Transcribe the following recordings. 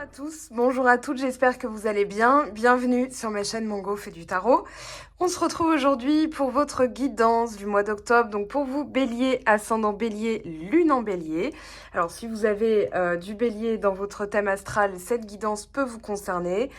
à tous, bonjour à toutes, j'espère que vous allez bien. Bienvenue sur ma chaîne Mango fait du tarot. On se retrouve aujourd'hui pour votre guidance du mois d'octobre. Donc pour vous, Bélier, ascendant Bélier, Lune en Bélier. Alors si vous avez du Bélier dans votre thème astral, cette guidance peut vous concerner.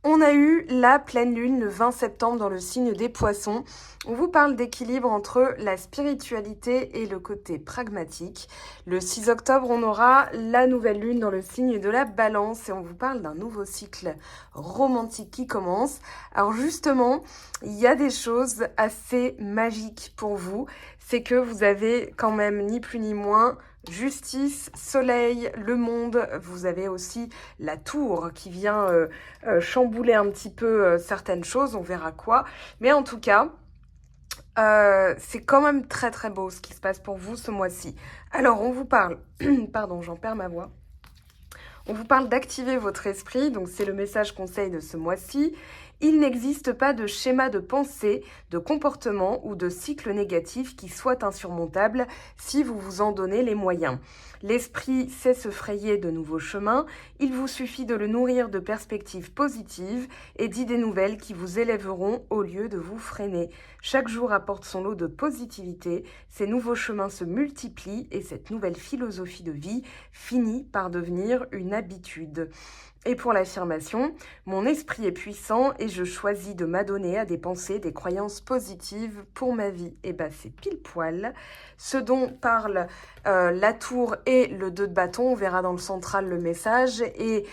On a eu la pleine lune le 20 septembre dans le signe des Poissons. On vous parle d'équilibre entre la spiritualité et le côté pragmatique. Le 6 octobre, on aura la nouvelle lune dans le signe de la Balance et on vous parle d'un nouveau cycle romantique qui commence. Alors justement, il y a des choses assez magiques pour vous. C'est que vous avez quand même ni plus ni moins Justice, Soleil, le monde. Vous avez aussi la tour qui vient chambouler un petit peu certaines choses, on verra quoi. Mais en tout cas, c'est quand même très très beau ce qui se passe pour vous ce mois-ci. Alors on vous parle, pardon, j'en perds ma voix. On vous parle d'activer votre esprit, donc c'est le message conseil de ce mois-ci. Il n'existe pas de schéma de pensée, de comportement ou de cycle négatif qui soit insurmontable si vous vous en donnez les moyens. L'esprit sait se frayer de nouveaux chemins, il vous suffit de le nourrir de perspectives positives et d'idées nouvelles qui vous élèveront au lieu de vous freiner. Chaque jour apporte son lot de positivité, ces nouveaux chemins se multiplient et cette nouvelle philosophie de vie finit par devenir une habitude. Et pour l'affirmation, mon esprit est puissant et je choisis de m'adonner à des pensées, des croyances positives pour ma vie. Et ben c'est pile poil. Ce dont parle la tour et le 2 de bâton, on verra dans le central le message et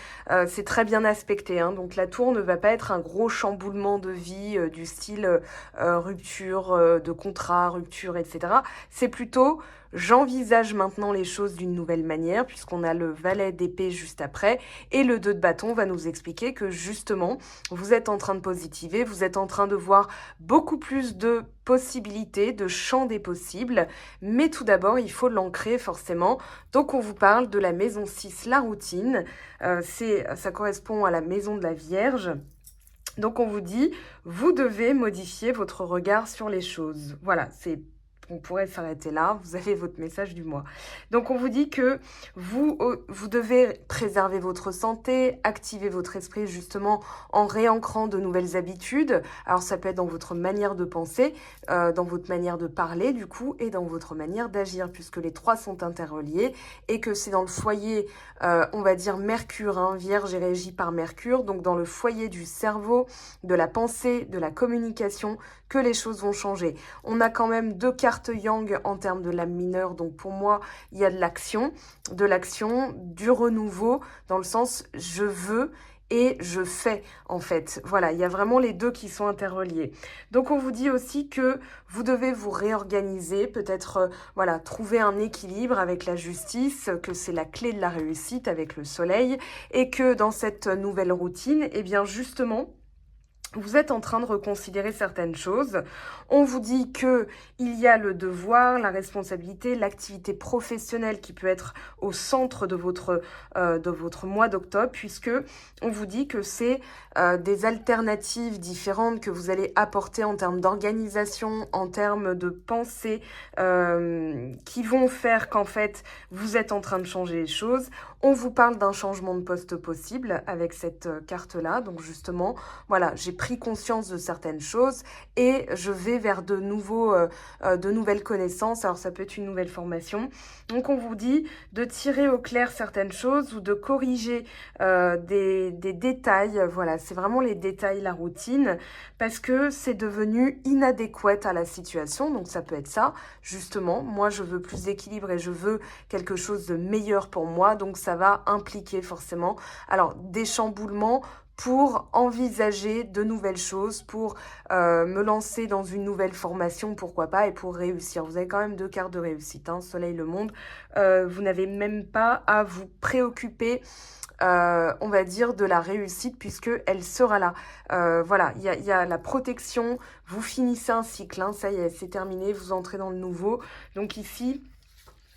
c'est très bien aspecté. Hein. Donc la tour ne va pas être un gros chamboulement de vie du style rupture de contrat, rupture, etc. C'est plutôt j'envisage maintenant les choses d'une nouvelle manière puisqu'on a le valet d'épée juste après et le 2 de bâton va nous expliquer que justement vous êtes en train de positiver, vous êtes en train de voir beaucoup plus de possibilités, de champs des possibles, mais tout d'abord il faut l'ancrer forcément. Donc on vous parle de la maison 6, la routine, ça correspond à la maison de la Vierge. Donc on vous dit, vous devez modifier votre regard sur les choses. Voilà, on pourrait s'arrêter là, vous avez votre message du mois. Donc on vous dit que vous devez préserver votre santé, activer votre esprit justement en réancrant de nouvelles habitudes. Alors ça peut être dans votre manière de penser, dans votre manière de parler du coup, et dans votre manière d'agir, puisque les trois sont interreliés, et que c'est dans le foyer, on va dire Mercure, hein, Vierge est régie par Mercure, donc dans le foyer du cerveau, de la pensée, de la communication, que les choses vont changer. On a quand même 2 cartes yang en termes de l'âme mineure, donc pour moi, il y a de l'action, du renouveau, dans le sens je veux et je fais en fait. Voilà, il y a vraiment les deux qui sont interreliés. Donc on vous dit aussi que vous devez vous réorganiser, peut-être voilà, trouver un équilibre avec la justice, que c'est la clé de la réussite avec le soleil et que dans cette nouvelle routine, eh bien justement, vous êtes en train de reconsidérer certaines choses. On vous dit que il y a le devoir, la responsabilité, l'activité professionnelle qui peut être au centre de votre mois d'octobre, puisque on vous dit que c'est des alternatives différentes que vous allez apporter en termes d'organisation, en termes de pensée, qui vont faire qu'en fait, vous êtes en train de changer les choses. On vous parle d'un changement de poste possible avec cette carte-là. Donc justement, voilà, j'ai pris conscience de certaines choses et je vais vers de nouvelles connaissances. Alors ça peut être une nouvelle formation. Donc on vous dit de tirer au clair certaines choses ou de corriger des détails. Voilà, c'est vraiment les détails, la routine, parce que c'est devenu inadéquat à la situation. Donc ça peut être ça, justement. Moi, je veux plus d'équilibre et je veux quelque chose de meilleur pour moi. Donc ça va impliquer forcément alors des chamboulements pour envisager de nouvelles choses, pour me lancer dans une nouvelle formation, pourquoi pas, et pour réussir. Vous avez quand même 2 cartes de réussite, hein, Soleil, le monde. Vous n'avez même pas à vous préoccuper, on va dire, de la réussite, puisque elle sera là. Voilà, il y a la protection, vous finissez un cycle, hein, ça y est, c'est terminé, vous entrez dans le nouveau. Donc ici,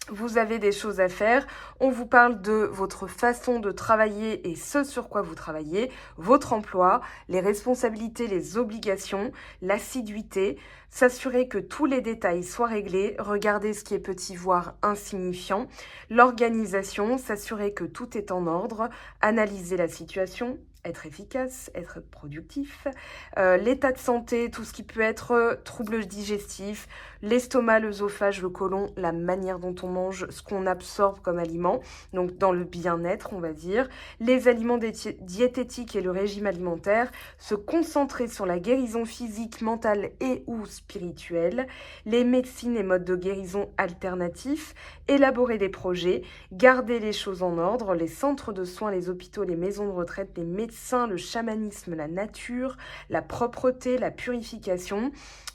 Vous avez des choses à faire, on vous parle de votre façon de travailler et ce sur quoi vous travaillez, votre emploi, les responsabilités, les obligations, l'assiduité, s'assurer que tous les détails soient réglés, regarder ce qui est petit voire insignifiant, l'organisation, s'assurer que tout est en ordre, analyser la situation, être efficace, être productif, l'état de santé, tout ce qui peut être troubles digestifs, l'estomac, l'œsophage, le côlon, la manière dont on mange, ce qu'on absorbe comme aliment, donc dans le bien-être, on va dire, les aliments diététiques et le régime alimentaire, se concentrer sur la guérison physique, mentale et ou spirituelle, les médecines et modes de guérison alternatifs, élaborer des projets, garder les choses en ordre, les centres de soins, les hôpitaux, les maisons de retraite, les médecins, le chamanisme, la nature, la propreté, la purification,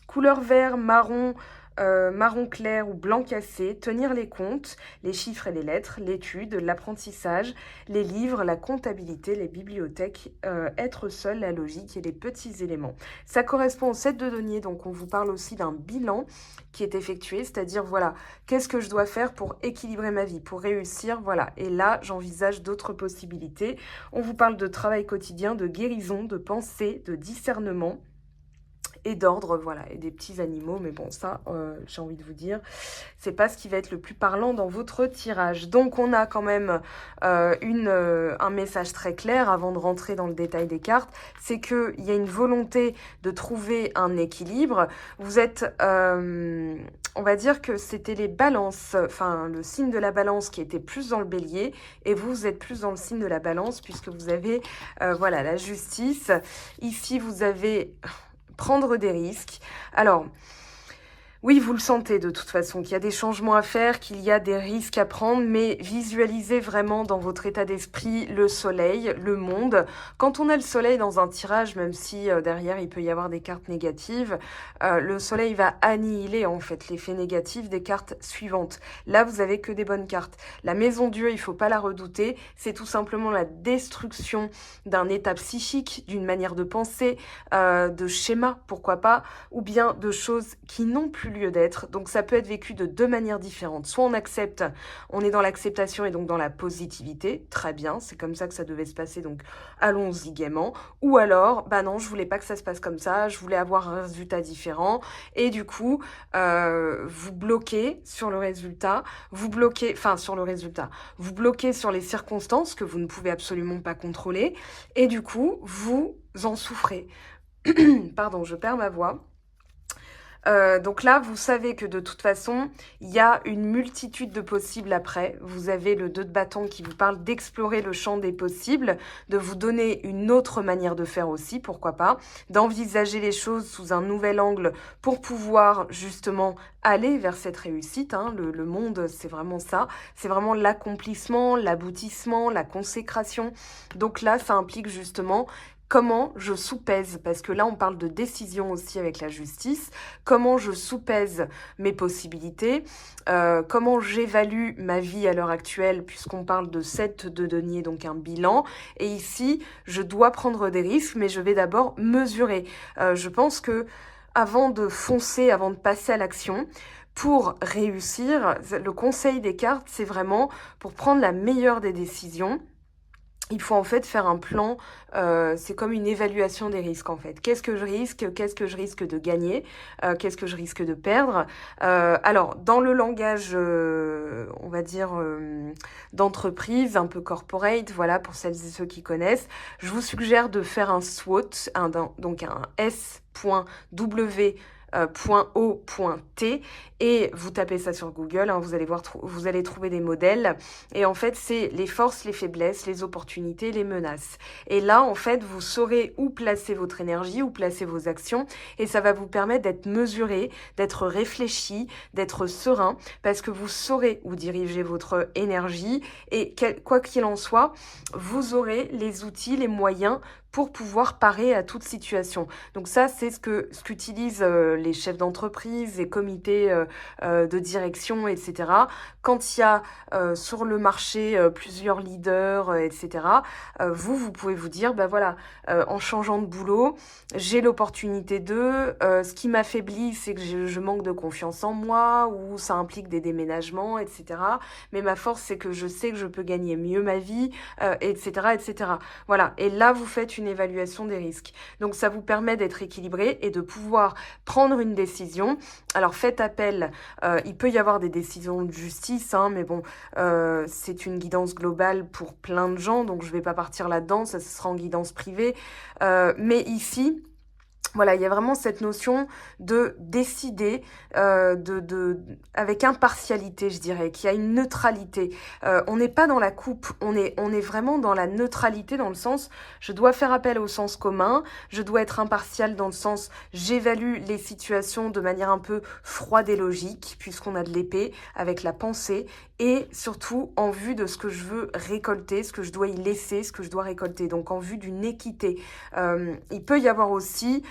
couleur vert, marron, marron clair ou blanc cassé, tenir les comptes, les chiffres et les lettres, l'étude, l'apprentissage, les livres, la comptabilité, les bibliothèques, être seul, la logique et les petits éléments. Ça correspond au set de deniers, donc on vous parle aussi d'un bilan qui est effectué, c'est-à-dire voilà, qu'est-ce que je dois faire pour équilibrer ma vie, pour réussir, voilà. Et là, j'envisage d'autres possibilités. On vous parle de travail quotidien, de guérison, de pensée, de discernement et d'ordre, voilà, et des petits animaux, mais bon, ça, j'ai envie de vous dire, c'est pas ce qui va être le plus parlant dans votre tirage. Donc, on a quand même un message très clair, avant de rentrer dans le détail des cartes, c'est qu'il y a une volonté de trouver un équilibre. Vous êtes, on va dire que c'était les balances, enfin, le signe de la balance qui était plus dans le bélier, et vous êtes plus dans le signe de la balance, puisque vous avez, voilà, la justice. Ici, vous avez prendre des risques. Alors, oui, vous le sentez de toute façon, qu'il y a des changements à faire, qu'il y a des risques à prendre, mais visualisez vraiment dans votre état d'esprit le soleil, le monde. Quand on a le soleil dans un tirage, même si derrière il peut y avoir des cartes négatives, le soleil va annihiler en fait l'effet négatif des cartes suivantes. Là, vous avez que des bonnes cartes. La maison Dieu, il faut pas la redouter, c'est tout simplement la destruction d'un état psychique, d'une manière de penser, de schéma, pourquoi pas, ou bien de choses qui n'ont plus lieu d'être. Donc ça peut être vécu de deux manières différentes. Soit on accepte, on est dans l'acceptation et donc dans la positivité, très bien, c'est comme ça que ça devait se passer, donc allons-y gaiement. Ou alors, bah non, je voulais pas que ça se passe comme ça, je voulais avoir un résultat différent, et du coup, vous bloquez sur le résultat, vous bloquez sur les circonstances que vous ne pouvez absolument pas contrôler, et du coup, vous en souffrez. Pardon, je perds ma voix. Donc là, vous savez que de toute façon, il y a une multitude de possibles après. Vous avez le 2 de bâton qui vous parle d'explorer le champ des possibles, de vous donner une autre manière de faire aussi, pourquoi pas, d'envisager les choses sous un nouvel angle pour pouvoir justement aller vers cette réussite. Hein. Le monde, c'est vraiment ça. C'est vraiment l'accomplissement, l'aboutissement, la consécration. Donc là, ça implique justement comment je soupèse, parce que là on parle de décision aussi avec la justice, comment je soupèse mes possibilités, comment j'évalue ma vie à l'heure actuelle, puisqu'on parle de 7 de denier, donc un bilan, et ici je dois prendre des risques, mais je vais d'abord mesurer. Je pense que avant de foncer, avant de passer à l'action, pour réussir, le conseil des cartes, c'est vraiment pour prendre la meilleure des décisions. Il faut en fait faire un plan, c'est comme une évaluation des risques en fait. Qu'est-ce que je risque de gagner, qu'est-ce que je risque de perdre. Alors, dans le langage, on va dire, d'entreprise, un peu corporate, voilà, pour celles et ceux qui connaissent, je vous suggère de faire un SWOT, donc un S.W. .o.t et vous tapez ça sur Google, hein, vous allez voir, vous allez trouver des modèles et en fait c'est les forces, les faiblesses, les opportunités, les menaces. Et là en fait vous saurez où placer votre énergie, où placer vos actions et ça va vous permettre d'être mesuré, d'être réfléchi, d'être serein parce que vous saurez où diriger votre énergie et quoi qu'il en soit, vous aurez les outils, les moyens pour pouvoir parer à toute situation. Donc ça, c'est ce qu'utilisent les chefs d'entreprise, les comités de direction, etc. Quand il y a sur le marché plusieurs leaders, etc., vous pouvez vous dire, bah voilà, en changeant de boulot, j'ai l'opportunité de, ce qui m'affaiblit, c'est que je manque de confiance en moi, ou ça implique des déménagements, etc. Mais ma force, c'est que je sais que je peux gagner mieux ma vie, etc., etc. Voilà, et là, vous faites une évaluation des risques. Donc, ça vous permet d'être équilibré et de pouvoir prendre une décision. Alors, faites appel, il peut y avoir des décisions de justice, hein, mais bon, c'est une guidance globale pour plein de gens, donc je vais pas partir là-dedans, ça ce sera en guidance privée. Mais ici, voilà, il y a vraiment cette notion de décider avec impartialité, je dirais, qu'il y a une neutralité. On n'est pas dans la coupe, on est vraiment dans la neutralité, dans le sens, je dois faire appel au sens commun, je dois être impartial dans le sens, j'évalue les situations de manière un peu froide et logique, puisqu'on a de l'épée, avec la pensée, et surtout en vue de ce que je veux récolter, ce que je dois y laisser, ce que je dois récolter, donc en vue d'une équité. Il peut y avoir aussi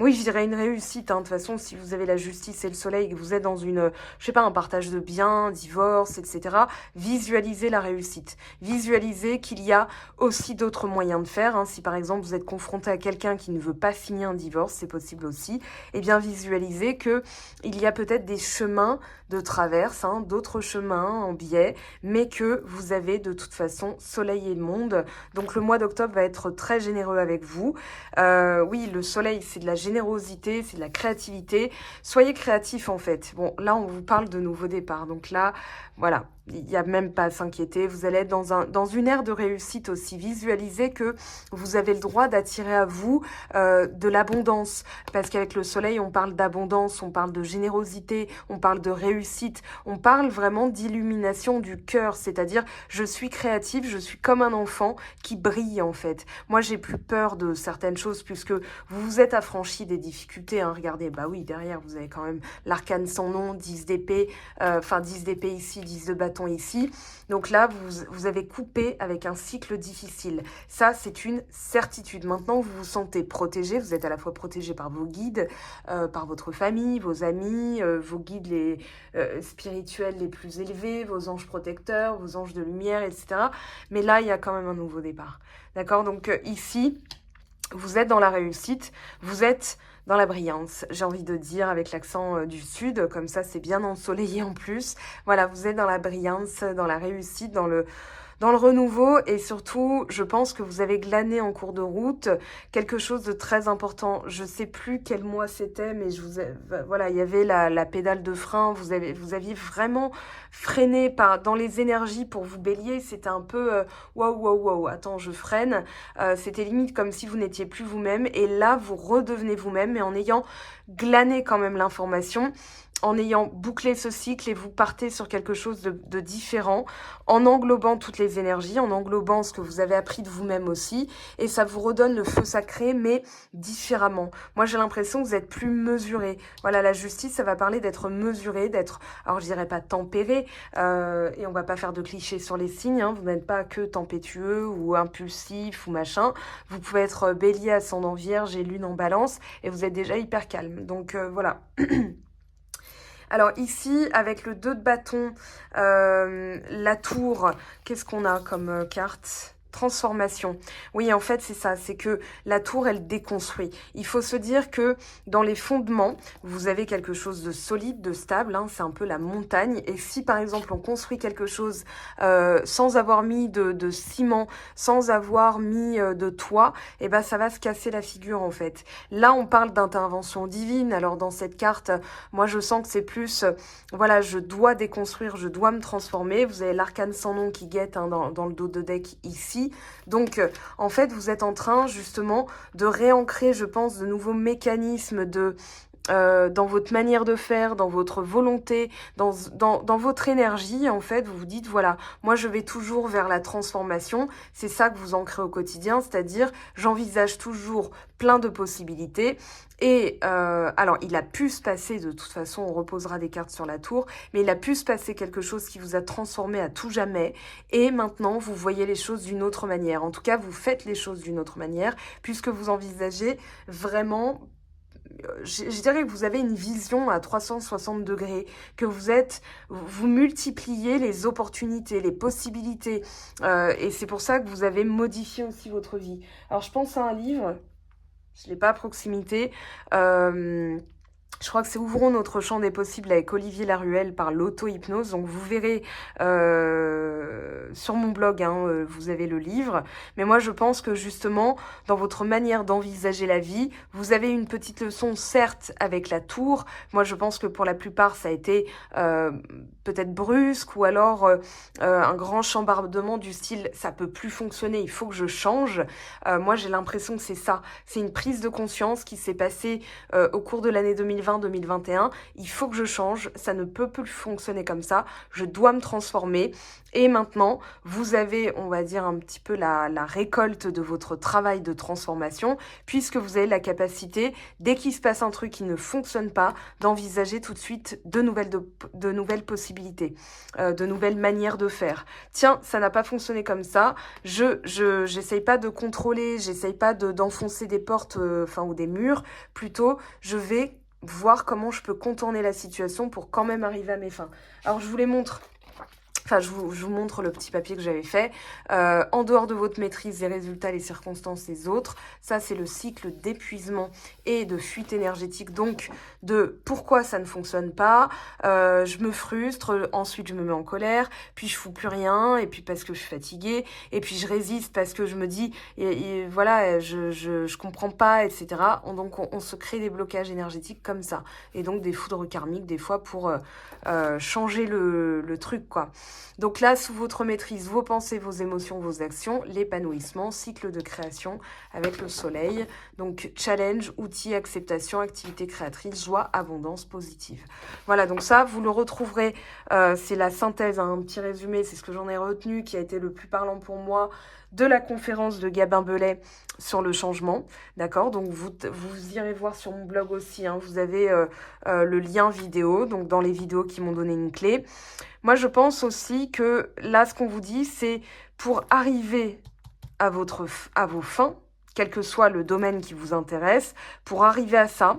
oui, je dirais une réussite, hein. De toute façon, si vous avez la justice et le soleil, et que vous êtes dans je sais pas, un partage de biens, divorce, etc., visualisez la réussite. Visualisez qu'il y a aussi d'autres moyens de faire, hein. Si par exemple vous êtes confronté à quelqu'un qui ne veut pas signer un divorce, c'est possible aussi. Eh bien, visualisez que il y a peut-être des chemins de traverse, hein, d'autres chemins en biais, mais que vous avez de toute façon soleil et monde. Donc le mois d'octobre va être très généreux avec vous. Oui, le soleil, c'est de la générosité, c'est de la créativité. Soyez créatifs en fait. Bon, là, on vous parle de nouveau départ. Donc là, voilà, il n'y a même pas à s'inquiéter. Vous allez être dans une ère de réussite aussi. Visualisez que vous avez le droit d'attirer à vous de l'abondance. Parce qu'avec le soleil, on parle d'abondance, on parle de générosité, on parle de réussite. On parle vraiment d'illumination du cœur. C'est-à-dire, je suis créative, je suis comme un enfant qui brille en fait. Moi, j'ai plus peur de certaines choses puisque vous vous êtes affranchi des difficultés. Hein. Regardez, bah oui, derrière, vous avez quand même l'arcane sans nom, 10 d'épée, 10 d'épée ici, 10 de bâton ici. Donc là, vous avez coupé avec un cycle difficile. Ça, c'est une certitude. Maintenant, vous vous sentez protégé. Vous êtes à la fois protégé par vos guides, par votre famille, vos amis, vos guides spirituels les plus élevés, vos anges protecteurs, vos anges de lumière, etc. Mais là, il y a quand même un nouveau départ. D'accord? Donc ici, vous êtes dans la réussite, vous êtes dans la brillance, j'ai envie de dire, avec l'accent du sud, comme ça c'est bien ensoleillé en plus. Voilà, vous êtes dans la brillance, dans la réussite, dans le renouveau, et surtout, je pense que vous avez glané en cours de route quelque chose de très important. Je sais plus quel mois c'était, mais voilà, il y avait la pédale de frein. Vous aviez vraiment freiné dans les énergies pour vous bélier. C'était un peu waouh, attends, je freine. C'était limite comme si vous n'étiez plus vous-même. Et là, vous redevenez vous-même, mais en ayant glané quand même l'information, en ayant bouclé ce cycle, et vous partez sur quelque chose de différent, en englobant toutes les énergies, en englobant ce que vous avez appris de vous-même aussi, et ça vous redonne le feu sacré, mais différemment. Moi, j'ai l'impression que vous êtes plus mesuré. Voilà, la justice, ça va parler d'être mesuré, d'être, alors je dirais pas tempéré, et on va pas faire de clichés sur les signes, hein, vous n'êtes pas que tempétueux ou impulsif ou machin, vous pouvez être bélier, ascendant vierge et lune en balance, et vous êtes déjà hyper calme. Donc voilà. Alors ici, avec le 2 de bâton, la tour, qu'est-ce qu'on a comme carte ? Transformation. Oui, en fait, c'est ça. C'est que la tour, elle déconstruit. Il faut se dire que dans les fondements, vous avez quelque chose de solide, de stable. Hein, c'est un peu la montagne. Et si, par exemple, on construit quelque chose sans avoir mis de ciment, sans avoir mis de toit, eh ben, ça va se casser la figure, en fait. Là, on parle d'intervention divine. Alors, dans cette carte, moi, je sens que c'est plus, voilà, je dois déconstruire, je dois me transformer. Vous avez l'arcane sans nom qui guette, hein, dans le dos de deck ici. Donc, en fait, vous êtes en train, justement, de réancrer, je pense, de nouveaux mécanismes dans votre manière de faire, dans votre volonté, dans votre énergie, en fait, vous vous dites, voilà, moi je vais toujours vers la transformation, c'est ça que vous ancrez au quotidien, c'est-à-dire j'envisage toujours plein de possibilités. Et alors, il a pu se passer, de toute façon, on reposera des cartes sur la tour, mais il a pu se passer quelque chose qui vous a transformé à tout jamais. Et maintenant, vous voyez les choses d'une autre manière. En tout cas, vous faites les choses d'une autre manière, puisque vous envisagez vraiment, je dirais que vous avez une vision à 360 degrés, que vous multipliez les opportunités, les possibilités, et c'est pour ça que vous avez modifié aussi votre vie. Alors, je pense à un livre, je ne l'ai pas à proximité, je crois que c'est Ouvrons notre champ des possibles avec Olivier Laruelle par l'auto-hypnose. Donc vous verrez sur mon blog, vous avez le livre. Mais moi je pense que justement, dans votre manière d'envisager la vie, vous avez une petite leçon, certes, avec la tour. Moi je pense que pour la plupart, ça a été peut-être brusque ou alors un grand chambardement du style « ça peut plus fonctionner, il faut que je change ». Moi j'ai l'impression que c'est ça. C'est une prise de conscience qui s'est passée au cours de l'année 2020-2021, il faut que je change, ça ne peut plus fonctionner comme ça, je dois me transformer. Et maintenant, vous avez, on va dire, un petit peu la récolte de votre travail de transformation, puisque vous avez la capacité, dès qu'il se passe un truc qui ne fonctionne pas, d'envisager tout de suite de nouvelles possibilités, de nouvelles manières de faire. Tiens, ça n'a pas fonctionné comme ça, j'essaye pas de contrôler, j'essaye pas d'enfoncer des portes ou des murs, plutôt je vais voir comment je peux contourner la situation pour quand même arriver à mes fins. Alors je vous les montre. Enfin, je vous montre le petit papier que j'avais fait. En dehors de votre maîtrise, les résultats, les circonstances, les autres. Ça, c'est le cycle d'épuisement et de fuite énergétique. Donc, de pourquoi ça ne fonctionne pas. Je me frustre, ensuite je me mets en colère, puis je fous plus rien, et puis parce que je suis fatiguée, et puis je résiste parce que je me dis, voilà, je comprends pas, etc. Donc, on se crée des blocages énergétiques comme ça. Et donc, des foudres karmiques, des fois, pour changer le truc, quoi. Donc là, sous votre maîtrise, vos pensées, vos émotions, vos actions, l'épanouissement, cycle de création avec le soleil. Donc challenge, outils, acceptation, activité créatrice, joie, abondance, positive. Voilà, donc ça, vous le retrouverez, c'est la synthèse, un petit résumé, c'est ce que j'en ai retenu, qui a été le plus parlant pour moi, de la conférence de Gabin Bellet sur le changement, d'accord? Donc vous irez voir sur mon blog aussi, vous avez le lien vidéo, donc dans les vidéos qui m'ont donné une clé. Moi, je pense aussi que là, ce qu'on vous dit, c'est pour arriver à vos fins, quel que soit le domaine qui vous intéresse, pour arriver à ça,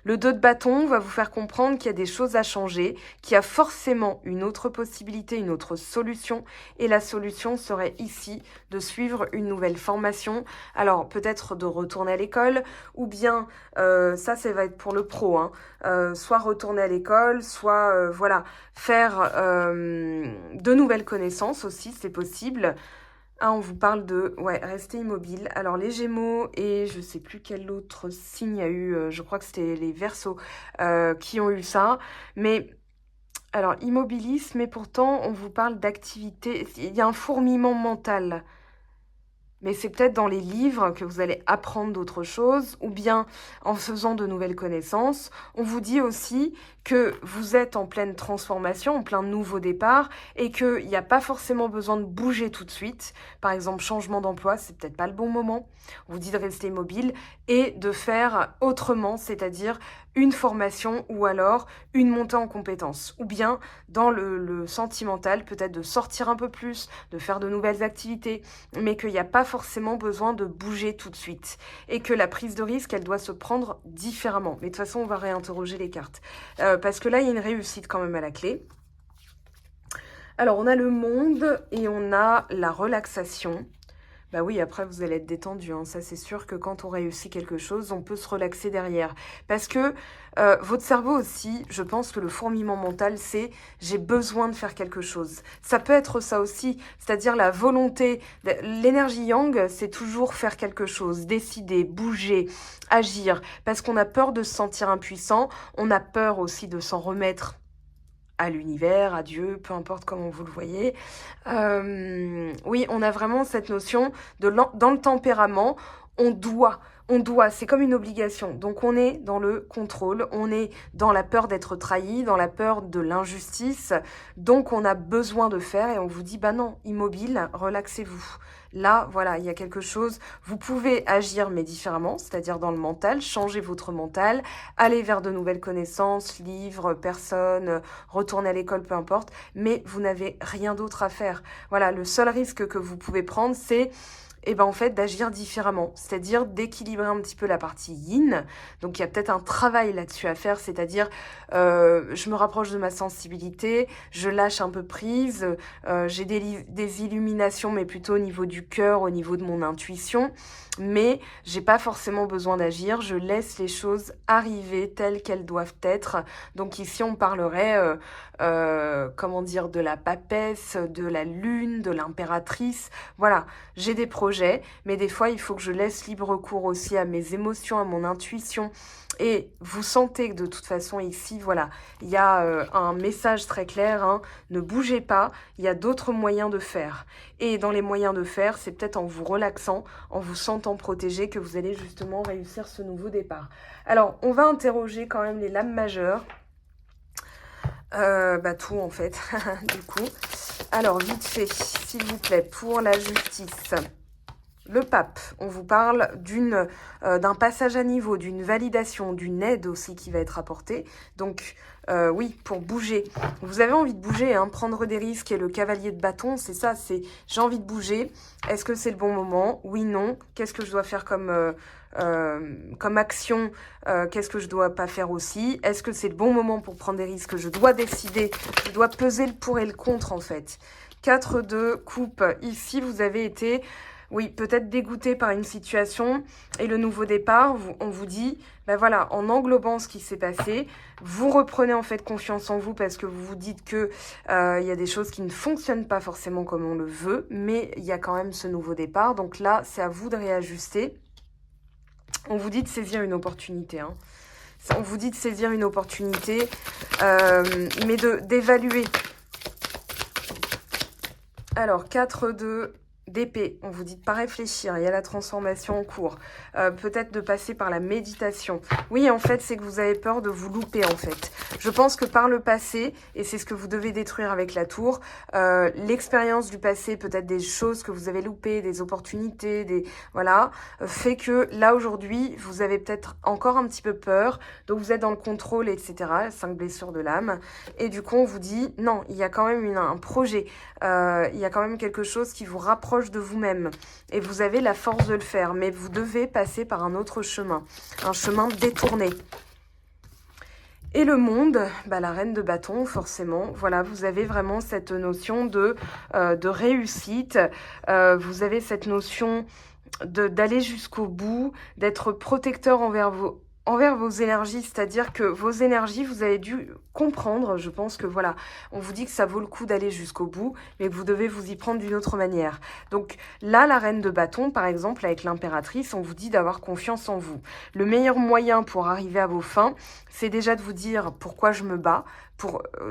le 2 de bâton va vous faire comprendre qu'il y a des choses à changer, qu'il y a forcément une autre possibilité, une autre solution. Et la solution serait ici de suivre une nouvelle formation. Alors peut-être de retourner à l'école ou bien, ça va être pour le pro, soit retourner à l'école, soit voilà, faire de nouvelles connaissances aussi, c'est possible. Ah, on vous parle de rester immobile. Alors les Gémeaux et je sais plus quel autre signe il y a eu, je crois que c'était les Verseaux qui ont eu ça. Mais alors immobilisme, mais pourtant on vous parle d'activité. Il y a un fourmillement mental. Mais c'est peut-être dans les livres que vous allez apprendre d'autres choses, ou bien en faisant de nouvelles connaissances. On vous dit aussi que vous êtes en pleine transformation, en plein nouveau départ, et qu'il n'y a pas forcément besoin de bouger tout de suite. Par exemple, changement d'emploi, c'est peut-être pas le bon moment. On vous dit de rester mobile et de faire autrement, c'est-à-dire une formation ou alors une montée en compétences. Ou bien, dans le sentimental, peut-être de sortir un peu plus, de faire de nouvelles activités, mais qu'il n'y a pas forcément besoin de bouger tout de suite. Et que la prise de risque, elle doit se prendre différemment. Mais de toute façon, on va réinterroger les cartes. Parce que là, il y a une réussite quand même à la clé. Alors, on a le monde et on a la relaxation. Bah oui, après, vous allez être détendu. Ça, c'est sûr que quand on réussit quelque chose, on peut se relaxer derrière. Parce que votre cerveau aussi, je pense que le fourmillement mental, c'est « j'ai besoin de faire quelque chose ». Ça peut être ça aussi, c'est-à-dire la volonté. L'énergie yang, c'est toujours faire quelque chose, décider, bouger, agir. Parce qu'on a peur de se sentir impuissant, on a peur aussi de s'en remettre à l'univers, à Dieu, peu importe comment vous le voyez. Oui, on a vraiment cette notion de dans le tempérament, on doit. on doit, c'est comme une obligation. Donc on est dans le contrôle, on est dans la peur d'être trahi, dans la peur de l'injustice. Donc on a besoin de faire et on vous dit, bah non, immobile, relaxez-vous. Là, voilà, il y a quelque chose, vous pouvez agir mais différemment, c'est-à-dire dans le mental, changer votre mental, aller vers de nouvelles connaissances, livres, personnes, retourner à l'école, peu importe, mais vous n'avez rien d'autre à faire. Voilà, le seul risque que vous pouvez prendre, c'est en fait, d'agir différemment, c'est-à-dire d'équilibrer un petit peu la partie yin. Donc, il y a peut-être un travail là-dessus à faire, c'est-à-dire, je me rapproche de ma sensibilité, je lâche un peu prise, j'ai des illuminations, mais plutôt au niveau du cœur, au niveau de mon intuition, mais j'ai pas forcément besoin d'agir, je laisse les choses arriver telles qu'elles doivent être. Donc, ici, on parlerait, comment dire, de la papesse, de la lune, de l'impératrice. Voilà, j'ai des projets, mais des fois, il faut que je laisse libre cours aussi à mes émotions, à mon intuition. Et vous sentez que de toute façon, ici, voilà, il y a un message très clair, hein, ne bougez pas, il y a d'autres moyens de faire. Et dans les moyens de faire, c'est peut-être en vous relaxant, en vous sentant protégé, que vous allez justement réussir ce nouveau départ. Alors, on va interroger quand même les lames majeures. Tout en fait, du coup. Alors, vite fait, s'il vous plaît, pour la justice. Le pape, on vous parle d'un passage à niveau, d'une validation, d'une aide aussi qui va être apportée. Donc, oui, pour bouger. Vous avez envie de bouger, hein, prendre des risques. Et le cavalier de bâton, c'est ça, c'est j'ai envie de bouger. Est-ce que c'est le bon moment? Oui, non. Qu'est-ce que je dois faire comme action? Qu'est-ce que je dois pas faire aussi? Est-ce que c'est le bon moment pour prendre des risques? Je dois décider, je dois peser le pour et le contre en fait. 4 de coupe. Ici, vous avez été... Oui, peut-être dégoûté par une situation et le nouveau départ, on vous dit, ben voilà, en englobant ce qui s'est passé, vous reprenez en fait confiance en vous parce que vous vous dites que il y a des choses qui ne fonctionnent pas forcément comme on le veut, mais il y a quand même ce nouveau départ. Donc là, c'est à vous de réajuster. On vous dit de saisir une opportunité, hein. On vous dit de saisir une opportunité, mais d'évaluer. Alors, 4 d'épée, on vous dit de pas réfléchir, il y a la transformation en cours, peut-être de passer par la méditation. Oui, en fait, c'est que vous avez peur de vous louper, en fait. Je pense que par le passé, et c'est ce que vous devez détruire avec la tour, l'expérience du passé, peut-être des choses que vous avez loupées, des opportunités, voilà, fait que là, aujourd'hui, vous avez peut-être encore un petit peu peur, donc vous êtes dans le contrôle, etc., 5 blessures de l'âme, et du coup, on vous dit, non, il y a quand même un projet, il y a quand même quelque chose qui vous rapproche de vous-même et vous avez la force de le faire, mais vous devez passer par un autre chemin, un chemin détourné. Et le monde, la reine de bâton, forcément, voilà, vous avez vraiment cette notion de réussite, vous avez cette notion d'aller jusqu'au bout, d'être protecteur envers vos énergies, c'est-à-dire que vos énergies, vous avez dû comprendre, je pense que voilà, on vous dit que ça vaut le coup d'aller jusqu'au bout, mais que vous devez vous y prendre d'une autre manière. Donc là, la reine de bâton, par exemple, avec l'impératrice, on vous dit d'avoir confiance en vous. Le meilleur moyen pour arriver à vos fins, c'est déjà de vous dire pourquoi je me bats,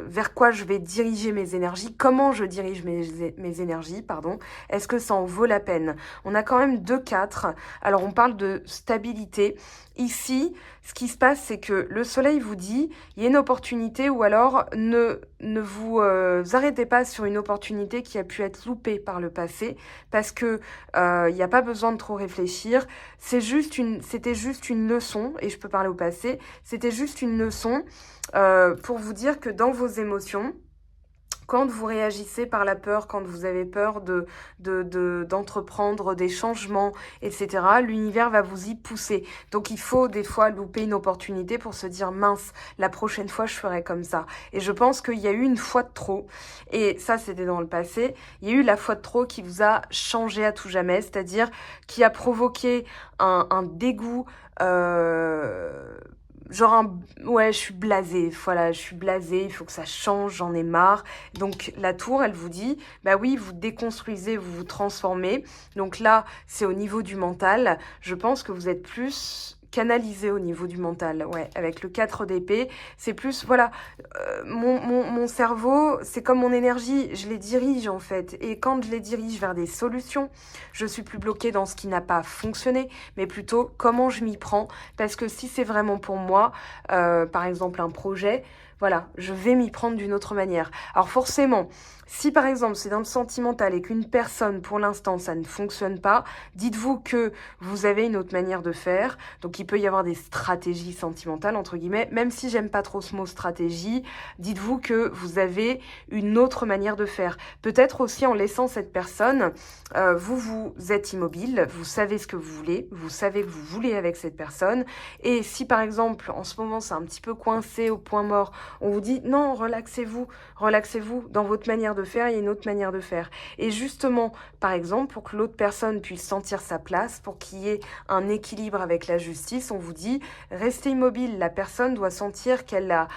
vers quoi je vais diriger mes énergies, comment je dirige mes énergies, pardon. Est-ce que ça en vaut la peine? On a quand même 2-4. Alors, on parle de stabilité. Ici, ce qui se passe, c'est que le soleil vous dit, il y a une opportunité, ou alors ne vous arrêtez pas sur une opportunité qui a pu être loupée par le passé, parce que il n'y a pas besoin de trop réfléchir. C'était juste une leçon, et je peux parler au passé, c'était juste une leçon pour vous dire que dans vos émotions, quand vous réagissez par la peur, quand vous avez peur d'entreprendre des changements, etc., l'univers va vous y pousser. Donc, il faut des fois louper une opportunité pour se dire, mince, la prochaine fois, je ferai comme ça. Et je pense qu'il y a eu une fois de trop, et ça, c'était dans le passé, il y a eu la fois de trop qui vous a changé à tout jamais, c'est-à-dire qui a provoqué un dégoût, genre ouais, je suis blasée, voilà, je suis blasée, il faut que ça change, j'en ai marre. Donc la tour, elle vous dit, bah oui, vous déconstruisez, vous vous transformez. Donc là, c'est au niveau du mental. Je pense que vous êtes plus canaliser au niveau du mental. Ouais, avec le 4 d'épée, c'est plus, voilà, mon cerveau, c'est comme mon énergie, je les dirige en fait. Et quand je les dirige vers des solutions, je suis plus bloquée dans ce qui n'a pas fonctionné, mais plutôt comment je m'y prends. Parce que si c'est vraiment pour moi, par exemple un projet, voilà, je vais m'y prendre d'une autre manière. Alors forcément, si par exemple c'est dans le sentimental et qu'une personne, pour l'instant, ça ne fonctionne pas, dites-vous que vous avez une autre manière de faire. Donc il peut y avoir des stratégies sentimentales, entre guillemets. Même si j'aime pas trop ce mot stratégie, dites-vous que vous avez une autre manière de faire. Peut-être aussi en laissant cette personne, vous êtes immobile, vous savez ce que vous voulez, vous savez que vous voulez avec cette personne. Et si par exemple, en ce moment, c'est un petit peu coincé au point mort, on vous dit non, relaxez-vous dans votre manière de faire, il y a une autre manière de faire. Et justement, par exemple, pour que l'autre personne puisse sentir sa place, pour qu'il y ait un équilibre avec la justice, on vous dit restez immobile, la personne doit sentir qu'elle a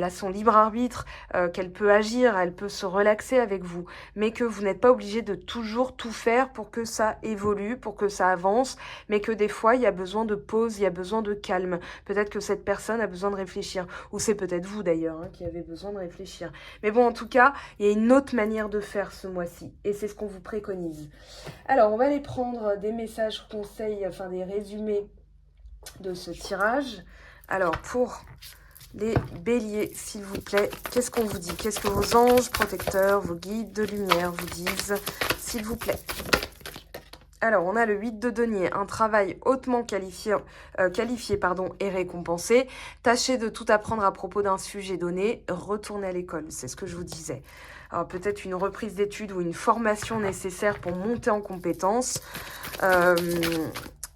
son libre arbitre, qu'elle peut agir, elle peut se relaxer avec vous, mais que vous n'êtes pas obligé de toujours tout faire pour que ça évolue, pour que ça avance, mais que des fois il y a besoin de pause, il y a besoin de calme. Peut-être que cette personne a besoin de réfléchir, ou c'est peut-être vous d'ailleurs qui avez besoin de réfléchir. Mais bon, en tout cas, il y a une autre manière de faire ce mois-ci, et c'est ce qu'on vous préconise. Alors, on va aller prendre des messages conseils, enfin des résumés de ce tirage. Alors, pour les béliers, s'il vous plaît, qu'est-ce qu'on vous dit? Qu'est-ce que vos anges protecteurs, vos guides de lumière vous disent, s'il vous plaît? Alors, on a le 8 de denier, un travail hautement qualifié et récompensé. Tâchez de tout apprendre à propos d'un sujet donné. Retournez à l'école, c'est ce que je vous disais. Alors, peut-être une reprise d'études ou une formation nécessaire pour monter en compétences.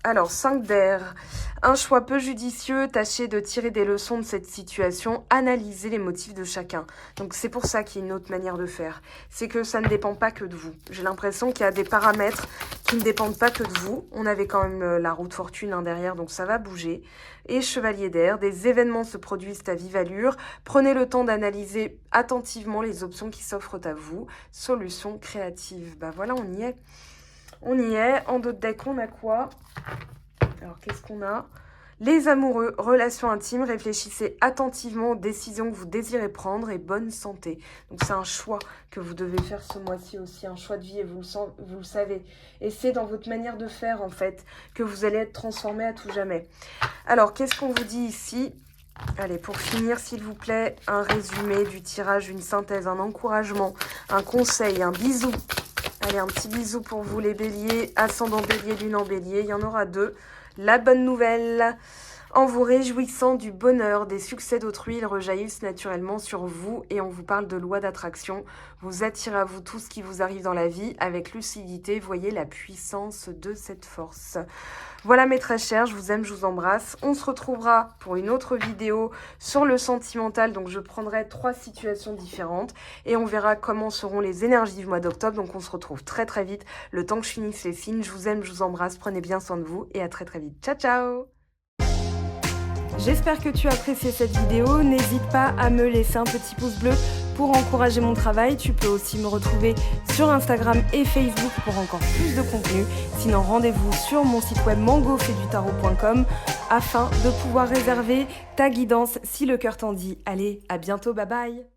Alors, 5 d'air, un choix peu judicieux, tâchez de tirer des leçons de cette situation, analysez les motifs de chacun. Donc c'est pour ça qu'il y a une autre manière de faire. C'est que ça ne dépend pas que de vous. J'ai l'impression qu'il y a des paramètres qui ne dépendent pas que de vous. On avait quand même la roue de fortune derrière, donc ça va bouger. Et chevalier d'air, des événements se produisent à vive allure. Prenez le temps d'analyser attentivement les options qui s'offrent à vous. Solution créative. Bah voilà, on y est. On y est. En dos de deck, on a quoi? Alors, qu'est-ce qu'on a? Les amoureux, relations intimes, réfléchissez attentivement aux décisions que vous désirez prendre et bonne santé. Donc, c'est un choix que vous devez faire ce mois-ci aussi, un choix de vie et vous le savez. Et c'est dans votre manière de faire, en fait, que vous allez être transformé à tout jamais. Alors, qu'est-ce qu'on vous dit ici? Allez, pour finir, s'il vous plaît, un résumé du tirage, une synthèse, un encouragement, un conseil, un bisou. Allez, un petit bisou pour vous les béliers, ascendant bélier, lune en bélier, il y en aura 2. La bonne nouvelle, en vous réjouissant du bonheur, des succès d'autrui, ils rejaillissent naturellement sur vous et on vous parle de loi d'attraction. Vous attirez à vous tout ce qui vous arrive dans la vie avec lucidité, voyez la puissance de cette force. Voilà mes très chers, je vous aime, je vous embrasse. On se retrouvera pour une autre vidéo sur le sentimental. Donc je prendrai 3 situations différentes et on verra comment seront les énergies du mois d'octobre. Donc on se retrouve très très vite. Le temps que je finisse les signes, je vous aime, je vous embrasse. Prenez bien soin de vous et à très très vite. Ciao ciao! J'espère que tu as apprécié cette vidéo. N'hésite pas à me laisser un petit pouce bleu pour encourager mon travail. Tu peux aussi me retrouver sur Instagram et Facebook pour encore plus de contenu. Sinon, rendez-vous sur mon site web mangofaidutarot.com afin de pouvoir réserver ta guidance si le cœur t'en dit. Allez, à bientôt, bye bye!